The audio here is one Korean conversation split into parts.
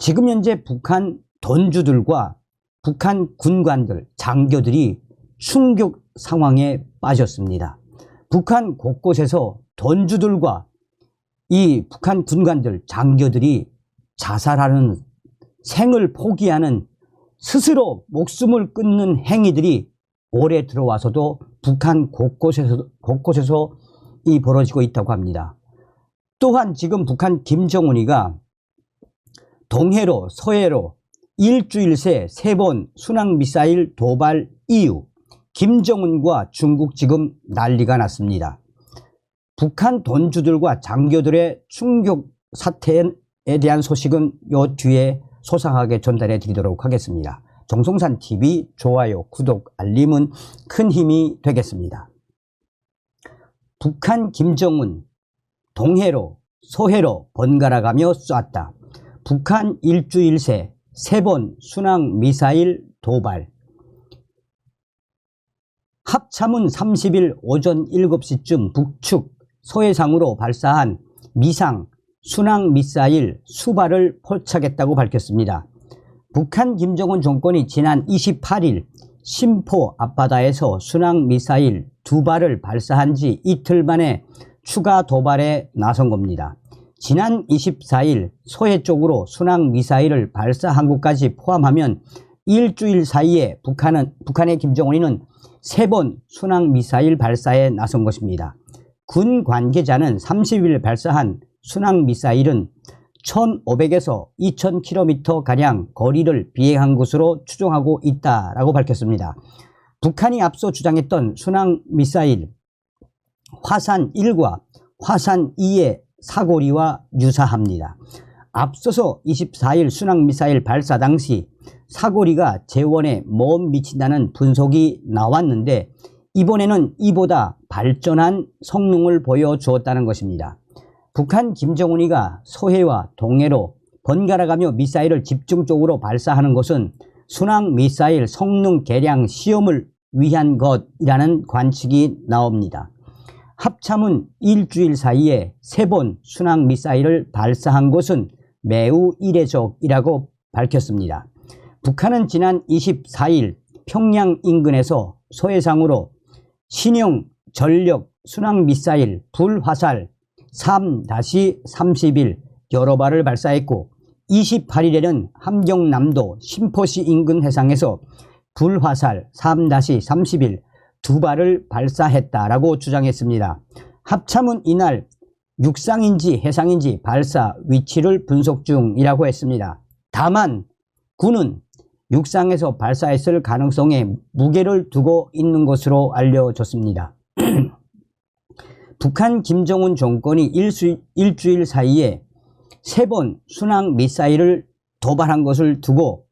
지금 현재 북한 던주들과 북한 군관들, 장교들이 충격 상황에 빠졌습니다. 북한 곳곳에서 던주들과 이 북한 군관들, 장교들이 자살하는, 생을 포기하는, 스스로 목숨을 끊는 행위들이 올해 들어와서도 북한 곳곳에서 벌어지고 있다고 합니다. 또한 지금 북한 김정은이가 동해로 서해로 일주일 새 3번 순항미사일 도발 이후 김정은과 중국 지금 난리가 났습니다. 북한 던주들과 장교들의 충격 사태에 대한 소식은 요 뒤에 소상하게 전달해 드리도록 하겠습니다. 정성산TV 좋아요, 구독, 알림은 큰 힘이 되겠습니다. 북한 김정은 동해로 서해로 번갈아가며 쐈다. 북한 일주일 새 3번 순항미사일 도발. 합참은 30일 오전 7시쯤 북측 서해상으로 발사한 미상 순항미사일 수발을 포착했다고 밝혔습니다. 북한 김정은 정권이 지난 28일 심포 앞바다에서 순항미사일 2발을 발사한 지 이틀 만에 추가 도발에 나선 겁니다. 지난 24일 서해 쪽으로 순항미사일을 발사한 것까지 포함하면 일주일 사이에 북한의 김정은이는 3번 순항미사일 발사에 나선 것입니다. 군 관계자는 30일 발사한 순항미사일은 1500에서 2000km가량 거리를 비행한 것으로 추정하고 있다라고 밝혔습니다. 북한이 앞서 주장했던 순항미사일 화산1과 화산2의 사거리와 유사합니다. 앞서서 24일 순항미사일 발사 당시 사거리가 재원에 먼 미친다는 분석이 나왔는데 이번에는 이보다 발전한 성능을 보여주었다는 것입니다. 북한 김정은이가 서해와 동해로 번갈아가며 미사일을 집중적으로 발사하는 것은 순항미사일 성능 개량 시험을 위한 것이라는 관측이 나옵니다. 합참은 일주일 사이에 3번 순항미사일을 발사한 것은 매우 이례적이라고 밝혔습니다. 북한은 지난 24일 평양 인근에서 서해상으로 신형 전력 순항미사일 불화살 3-31 여러 발을 발사했고 28일에는 함경남도 신포시 인근 해상에서 불화살 3-31 2발을 발사했다라고 주장했습니다. 합참은 이날 육상인지 해상인지 발사 위치를 분석 중이라고 했습니다. 다만 군은 육상에서 발사했을 가능성에 무게를 두고 있는 것으로 알려졌습니다. 북한 김정은 정권이 일주일 사이에 3번 순항미사일을 도발한 것을 두고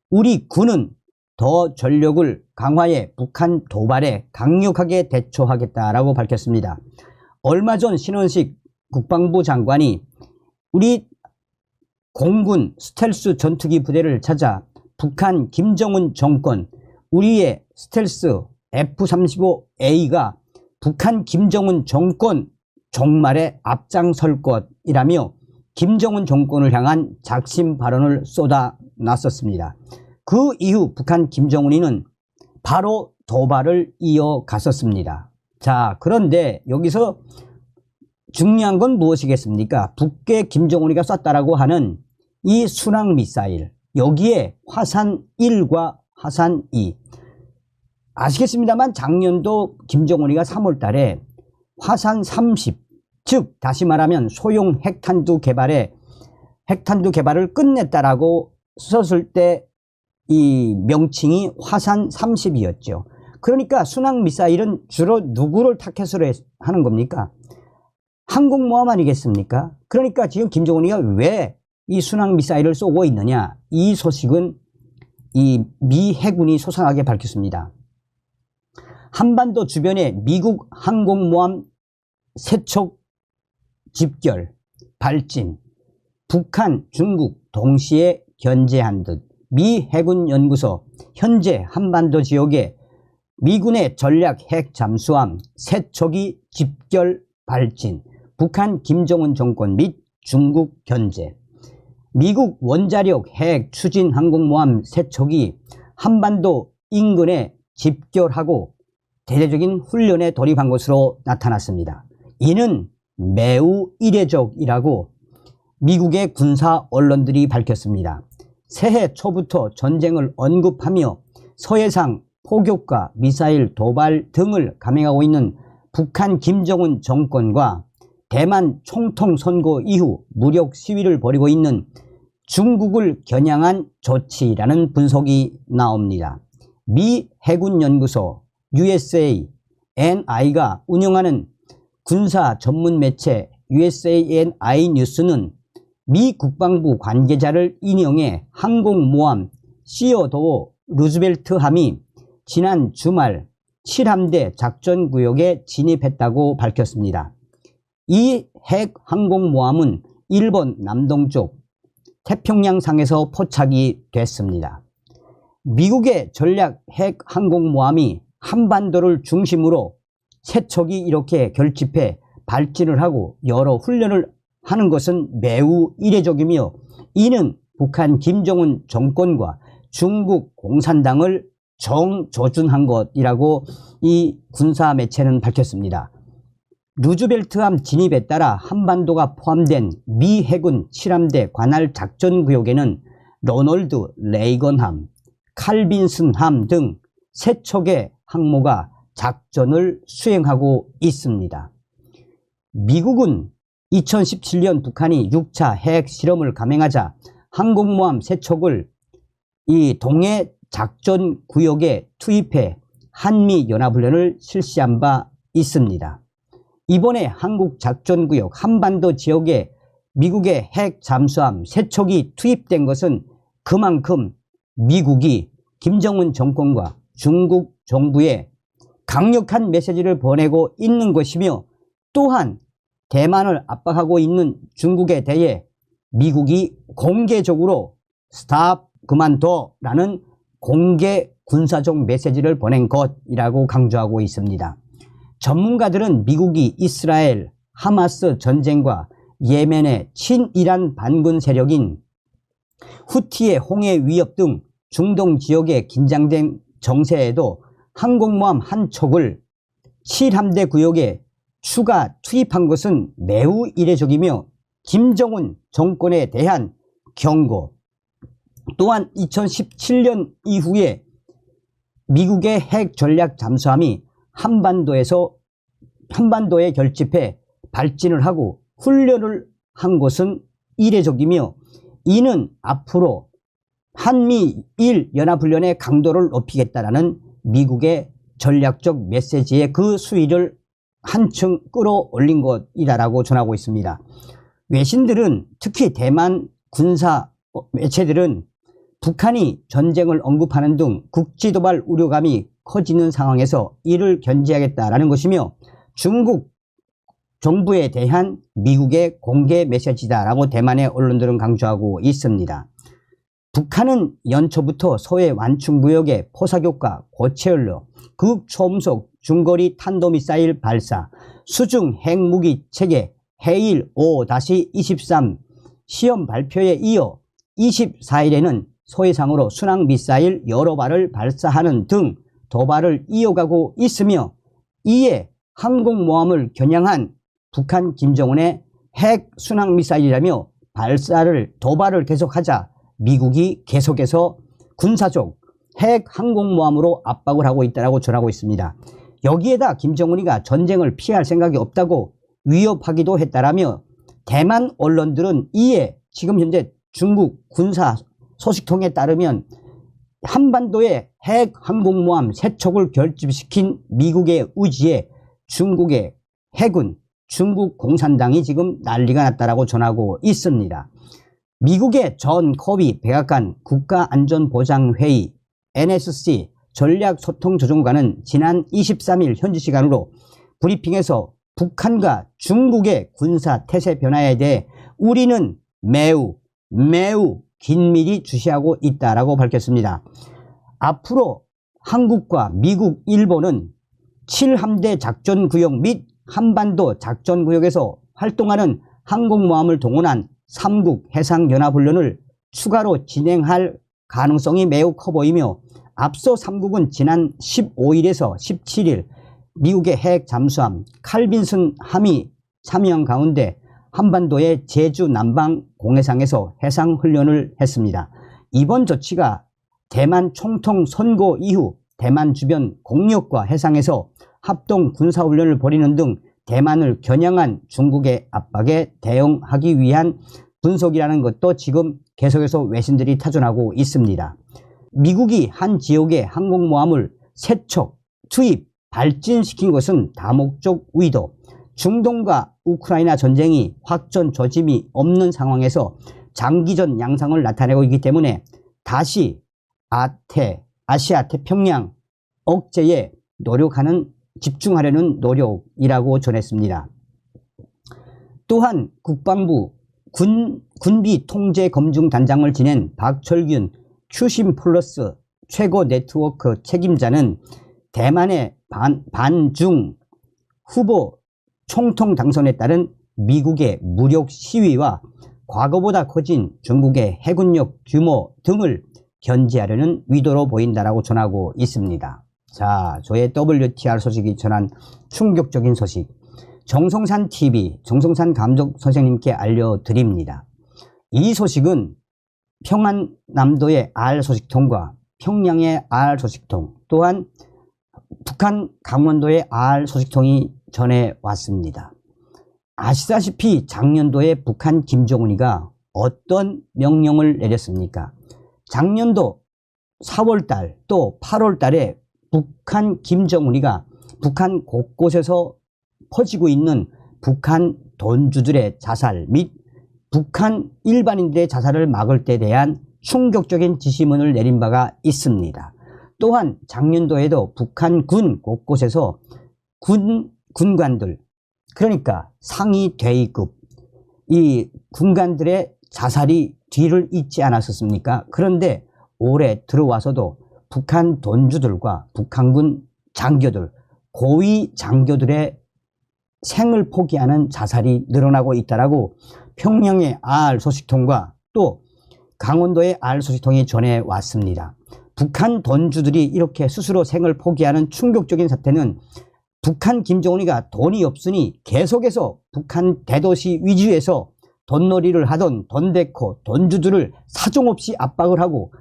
우리 군은 더 전력을 강화해 북한 도발에 강력하게 대처하겠다라고 밝혔습니다. 얼마 전 신원식 국방부 장관이 우리 공군 스텔스 전투기 부대를 찾아 북한 김정은 정권, 우리의 스텔스 F-35A가 북한 김정은 정권 종말에 앞장설 것이라며 김정은 정권을 향한 작심 발언을 쏟아놨었습니다. 그 이후 북한 김정은이는 바로 도발을 이어갔었습니다. 자, 그런데 여기서 중요한 건 무엇이겠습니까? 북계 김정은이가 쐈다라고 하는 이 순항미사일, 여기에 화산 1과 화산 2. 아시겠습니다만 작년도 김정은이가 3월 달에 화산 30, 즉 다시 말하면 소형 핵탄두 개발을 끝냈다라고 썼을 때 이 명칭이 화산 30이었죠. 그러니까 순항미사일은 주로 누구를 타겟으로 하는 겁니까? 항공모함 아니겠습니까? 그러니까 지금 김정은이가 왜 이 순항미사일을 쏘고 있느냐, 이 소식은 이 미 해군이 소상하게 밝혔습니다. 한반도 주변에 미국 항공모함 세척 집결 발진, 북한, 중국 동시에 견제한 듯 미 해군 연구소 현재 한반도 지역에 미군의 전략 핵 잠수함 세척이 집결 발진, 북한 김정은 정권 및 중국 견제. 미국 원자력 핵 추진 항공모함 3척이 한반도 인근에 집결하고 대대적인 훈련에 돌입한 것으로 나타났습니다. 이는 매우 이례적이라고 미국의 군사 언론들이 밝혔습니다. 새해 초부터 전쟁을 언급하며 서해상 포격과 미사일 도발 등을 감행하고 있는 북한 김정은 정권과 대만 총통 선거 이후 무력 시위를 벌이고 있는 중국을 겨냥한 조치라는 분석이 나옵니다. 미 해군연구소 USANI가 운영하는 군사 전문 매체 USANI 뉴스는 미 국방부 관계자를 인용해 항공모함 시어도어 루즈벨트함이 지난 주말 7함대 작전구역에 진입했다고 밝혔습니다. 이 핵 항공모함은 일본 남동쪽 태평양상에서 포착이 됐습니다. 미국의 전략 핵 항공모함이 한반도를 중심으로 3척이 이렇게 결집해 발진을 하고 여러 훈련을 하는 것은 매우 이례적이며 이는 북한 김정은 정권과 중국 공산당을 정조준한 것이라고 이 군사 매체는 밝혔습니다. 루즈벨트함 진입에 따라 한반도가 포함된 미 해군 7함대 관할 작전구역에는 로널드 레이건함, 칼빈슨함 등 3척의 항모가 작전을 수행하고 있습니다. 미국은 2017년 북한이 6차 핵 실험을 감행하자 항공모함 3척을 이 동해 작전구역에 투입해 한미연합훈련을 실시한 바 있습니다. 이번에 한국 작전구역 한반도 지역에 미국의 핵 잠수함 3척이 투입된 것은 그만큼 미국이 김정은 정권과 중국 정부에 강력한 메시지를 보내고 있는 것이며 또한 대만을 압박하고 있는 중국에 대해 미국이 공개적으로 스탑 그만둬라는 공개 군사적 메시지를 보낸 것이라고 강조하고 있습니다. 전문가들은 미국이 이스라엘 하마스 전쟁과 예멘의 친이란 반군 세력인 후티의 홍해 위협 등 중동 지역의 긴장된 정세에도 항공모함 한 척을 7함대 구역에 추가 투입한 것은 매우 이례적이며 김정은 정권에 대한 경고, 또한 2017년 이후에 미국의 핵 전략 잠수함이 한반도에 결집해 발진을 하고 훈련을 한 것은 이례적이며 이는 앞으로 한미일 연합훈련의 강도를 높이겠다라는 미국의 전략적 메시지의 그 수위를 한층 끌어올린 것이다라고 전하고 있습니다. 외신들은 특히 대만 군사 매체들은 북한이 전쟁을 언급하는 등 국지도발 우려감이 커지는 상황에서 이를 견제하겠다라는 것이며 중국 정부에 대한 미국의 공개 메시지다라고 대만의 언론들은 강조하고 있습니다. 북한은 연초부터 소해 완충구역의 포사격과 고체연료, 극초음속 중거리 탄도미사일 발사, 수중 핵무기 체계 해일 5-23 시험 발표에 이어 24일에는 소해상으로 순항미사일 여러 발을 발사하는 등 도발을 이어가고 있으며 이에 항공모함을 겨냥한 북한 김정은의 핵 순항미사일이라며 도발을 계속하자 미국이 계속해서 군사적 핵 항공모함으로 압박을 하고 있다고 전하고 있습니다. 여기에다 김정은이가 전쟁을 피할 생각이 없다고 위협하기도 했다라며 대만 언론들은 이에 지금 현재 중국 군사 소식통에 따르면 한반도에 핵 항공모함 3척을 결집시킨 미국의 의지에 중국의 해군, 중국 공산당이 지금 난리가 났다라고 전하고 있습니다. 미국의 존 커비 백악관 국가안전보장회의 NSC 전략소통조정관은 지난 23일 현지 시간으로 브리핑에서 북한과 중국의 군사 태세 변화에 대해 우리는 매우 긴밀히 주시하고 있다라고 밝혔습니다. 앞으로 한국과 미국, 일본은 7함대 작전구역 및 한반도 작전구역에서 활동하는 항공모함을 동원한 3국 해상연합훈련을 추가로 진행할 가능성이 매우 커 보이며, 앞서 3국은 지난 15일에서 17일 미국의 핵 잠수함 칼빈슨 함이 참여한 가운데 한반도의 제주 남방 공해상에서 해상훈련을 했습니다. 이번 조치가 대만 총통 선고 이후 대만 주변 공역과 해상에서 합동 군사훈련을 벌이는 등 대만을 겨냥한 중국의 압박에 대응하기 위한 분석이라는 것도 지금 계속해서 외신들이 타전하고 있습니다. 미국이 한 지역의 항공모함을 세척, 투입, 발진시킨 것은 다목적 의도, 중동과 우크라이나 전쟁이 확전 조짐이 없는 상황에서 장기전 양상을 나타내고 있기 때문에 다시 아시아 태평양 억제에 집중하려는 노력이라고 전했습니다. 또한 국방부 군비 통제 검증 단장을 지낸 박철균 큐심 플러스 최고 네트워크 책임자는 대만의 반중 후보 총통 당선에 따른 미국의 무력 시위와 과거보다 커진 중국의 해군력 규모 등을 견제하려는 의도로 보인다라고 전하고 있습니다. 자, 저의 WTR 소식이 전한 충격적인 소식, 정성산 TV, 정성산 감독 선생님께 알려드립니다. 이 소식은 평안남도의 R 소식통과 평양의 R 소식통, 또한 북한 강원도의 R 소식통이 전해왔습니다. 아시다시피 작년도에 북한 김정은이가 어떤 명령을 내렸습니까? 작년도 4월달 또 8월달에 북한 김정은이가 북한 곳곳에서 퍼지고 있는 북한 돈주들의 자살 및 북한 일반인들의 자살을 막을 때 대한 충격적인 지시문을 내린 바가 있습니다. 또한 작년도에도 북한 군 곳곳에서 군관들, 그러니까 상위 대위급 이 군관들의 자살이 뒤를 잇지 않았었습니까? 그런데 올해 들어와서도 북한 돈주들과 북한군 장교들, 고위 장교들의 생을 포기하는 자살이 늘어나고 있다라고 평양의 R 소식통과 또 강원도의 R 소식통이 전해왔습니다. 북한 돈주들이 이렇게 스스로 생을 포기하는 충격적인 사태는 북한 김정은이가 돈이 없으니 계속해서 북한 대도시 위주에서 돈놀이를 하던 돈데코, 돈주들을 사정없이 압박을 하고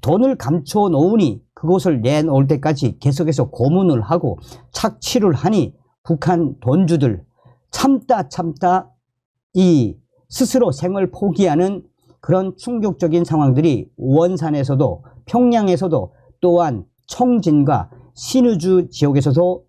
돈을 감춰 놓으니 그것을 내놓을 때까지 계속해서 고문을 하고 착취를 하니 북한 돈주들 참다 이 스스로 생을 포기하는 그런 충격적인 상황들이 원산에서도 평양에서도 또한 청진과 신의주 지역에서도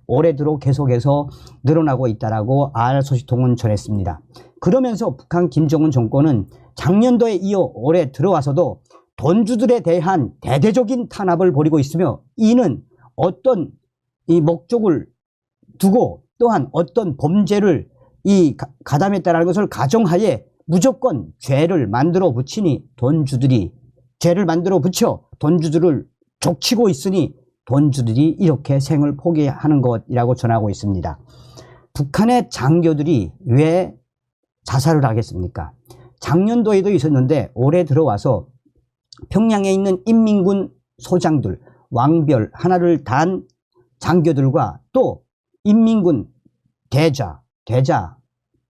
올해 들어 계속해서 늘어나고 있다라고 R 소식통은 전했습니다. 그러면서 북한 김정은 정권은 작년도에 이어 올해 들어와서도 돈주들에 대한 대대적인 탄압을 벌이고 있으며, 이는 어떤 이 목적을 두고 또한 어떤 범죄를 가담했다는 것을 가정하에 무조건 죄를 만들어 붙이니 돈주들이 죄를 만들어 붙여 돈주들을 족치고 있으니 돈주들이 이렇게 생을 포기하는 것이라고 전하고 있습니다. 북한의 장교들이 왜 자살을 하겠습니까? 작년도에도 있었는데 올해 들어와서 평양에 있는 인민군 소장들, 왕별 하나를 단 장교들과 또 인민군 대자,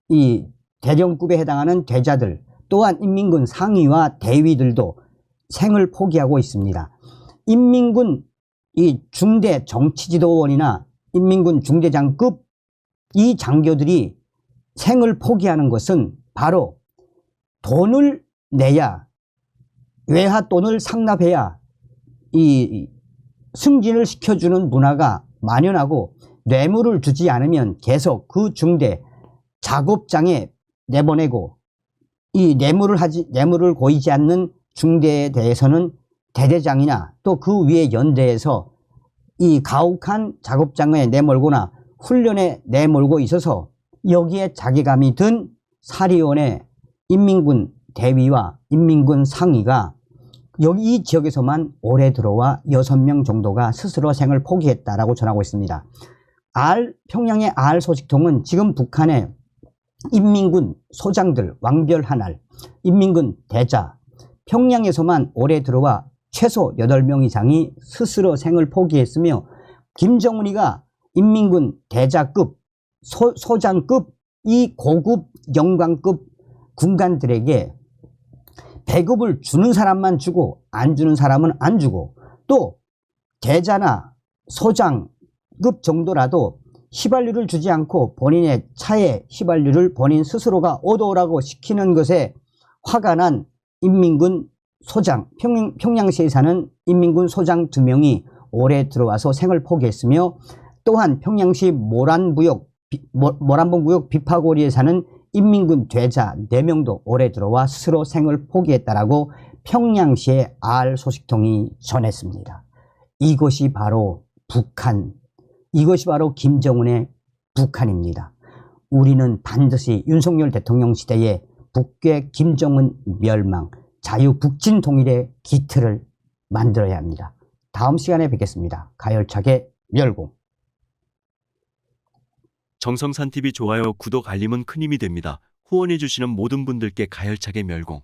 이 대령급에 해당하는 대자들, 또한 인민군 상위와 대위들도 생을 포기하고 있습니다. 인민군 이 중대 정치지도원이나 인민군 중대장급 이 장교들이 생을 포기하는 것은 바로 돈을 내야, 외화돈을 상납해야 이 승진을 시켜주는 문화가 만연하고, 뇌물을 주지 않으면 계속 그 중대 작업장에 내보내고, 이 뇌물을 고이지 않는 중대에 대해서는 대대장이나 또 그 위에 연대에서 이 가혹한 작업장에 내몰거나 훈련에 내몰고 있어서 여기에 자괴감이 든 사리원의 인민군 대위와 인민군 상위가 여기 이 지역에서만 올해 들어와 6명 정도가 스스로 생을 포기했다라고 전하고 있습니다. 평양의 R 소식통은 지금 북한의 인민군 소장들 왕별한 날, 인민군 대자, 평양에서만 올해 들어와 최소 8명 이상이 스스로 생을 포기했으며 김정은이가 인민군 대자급, 소장급, 이 고급 영광급 군관들에게 배급을 주는 사람만 주고 안 주는 사람은 안 주고, 또 대자나 소장급 정도라도 휘발유를 주지 않고 본인의 차에 휘발유를 본인 스스로가 얻어오라고 시키는 것에 화가 난 인민군 소장, 평양시에 사는 인민군 소장 2명이 올해 들어와서 생을 포기했으며, 또한 평양시 모란봉구역 비파고리에 사는 인민군 대자 4명도 올해 들어와 스스로 생을 포기했다라고 평양시의 알 소식통이 전했습니다. 이것이 바로 북한, 이것이 바로 김정은의 북한입니다. 우리는 반드시 윤석열 대통령 시대에 북괴 김정은 멸망, 자유 북진 통일의 기틀을 만들어야 합니다. 다음 시간에 뵙겠습니다. 가열차게 멸공. 정성산TV 좋아요, 구독, 알림은 큰 힘이 됩니다. 후원해주시는 모든 분들께 가열차게 멸공.